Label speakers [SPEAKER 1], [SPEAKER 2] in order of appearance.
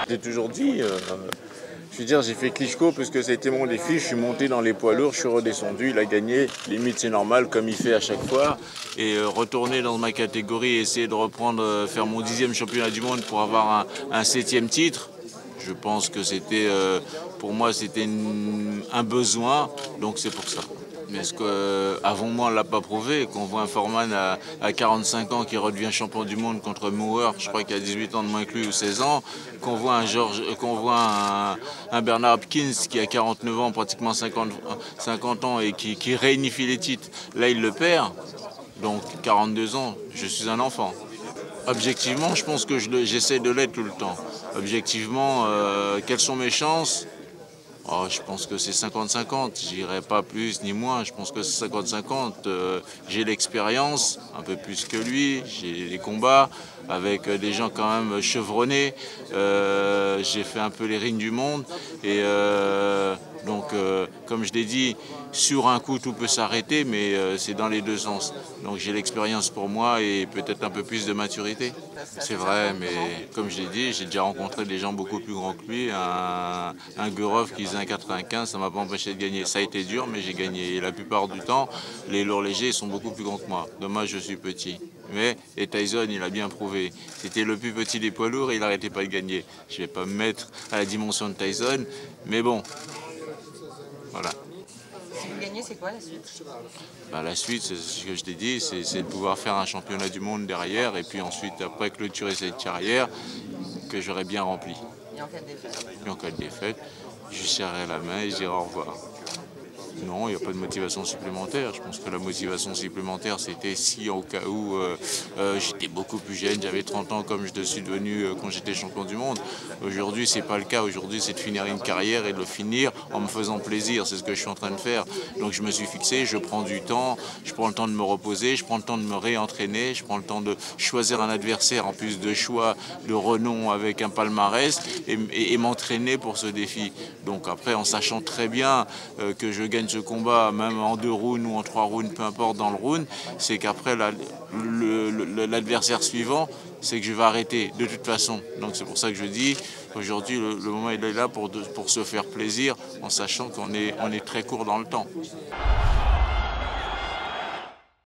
[SPEAKER 1] t'ai toujours dit. Je veux dire, j'ai fait Klitschko parce que ça a été mon défi. Je suis monté dans les poids lourds, je suis redescendu, il a gagné. Limite, c'est normal, comme il fait à chaque fois. Et retourner dans ma catégorie, essayer de reprendre, faire mon 10e championnat du monde pour avoir un 7e titre. Je pense que c'était, pour moi, c'était un besoin, donc c'est pour ça. Mais est-ce qu'avant moi, on ne l'a pas prouvé? Qu'on voit un Foreman à 45 ans qui redevient champion du monde contre Moore, je crois qu'il a 18 ans de moins que lui ou 16 ans, qu'on voit un Bernard Hopkins qui a 49 ans, pratiquement 50 ans et qui réunifie les titres. Là, il le perd, donc 42 ans, je suis un enfant. Objectivement, je pense que j'essaie de l'être tout le temps. Objectivement, quelles sont mes chances? Oh, je pense que c'est 50-50, j'irai pas plus ni moins, je pense que c'est 50-50. J'ai l'expérience, un peu plus que lui, j'ai les combats avec des gens quand même chevronnés, j'ai fait un peu les rings du monde et donc comme je l'ai dit, sur un coup tout peut s'arrêter mais c'est dans les deux sens. Donc j'ai l'expérience pour moi et peut-être un peu plus de maturité. C'est vrai, mais comme je l'ai dit, j'ai déjà rencontré des gens beaucoup plus grands que lui, un Gurov qui faisait 1,95, ça ne m'a pas empêché de gagner. Ça a été dur, mais j'ai gagné. Et la plupart du temps, les lourds légers sont beaucoup plus grands que moi. Dommage, je suis petit. Et Tyson, il a bien prouvé. C'était le plus petit des poids lourds et il n'arrêtait pas de gagner. Je ne vais pas me mettre à la dimension de Tyson, mais bon, voilà.
[SPEAKER 2] Si vous gagnez, c'est quoi la suite?
[SPEAKER 1] La suite, c'est ce que je t'ai dit, c'est de pouvoir faire un championnat du monde derrière et puis ensuite, après clôturer cette carrière que j'aurais bien remplie.
[SPEAKER 2] Et en cas de défaite?
[SPEAKER 1] Et en cas de défaite, je serrerai la main et je dirai au revoir. Non, il n'y a pas de motivation supplémentaire. Je pense que la motivation supplémentaire, c'était si au cas où j'étais beaucoup plus jeune, j'avais 30 ans comme je le suis devenu quand j'étais champion du monde. Aujourd'hui, c'est pas le cas. Aujourd'hui, c'est de finir une carrière et de le finir en me faisant plaisir. C'est ce que je suis en train de faire. Donc je me suis fixé, je prends du temps, je prends le temps de me reposer, je prends le temps de me réentraîner, je prends le temps de choisir un adversaire en plus de choix de renom avec un palmarès et m'entraîner pour ce défi. Donc après, en sachant très bien que je gagne ce combat, même en 2 rounds ou en 3 rounds, peu importe dans le round, c'est qu'après l'adversaire suivant, c'est que je vais arrêter de toute façon. Donc c'est pour ça que je dis, aujourd'hui le moment il est là pour se faire plaisir en sachant qu'on est très court dans le temps.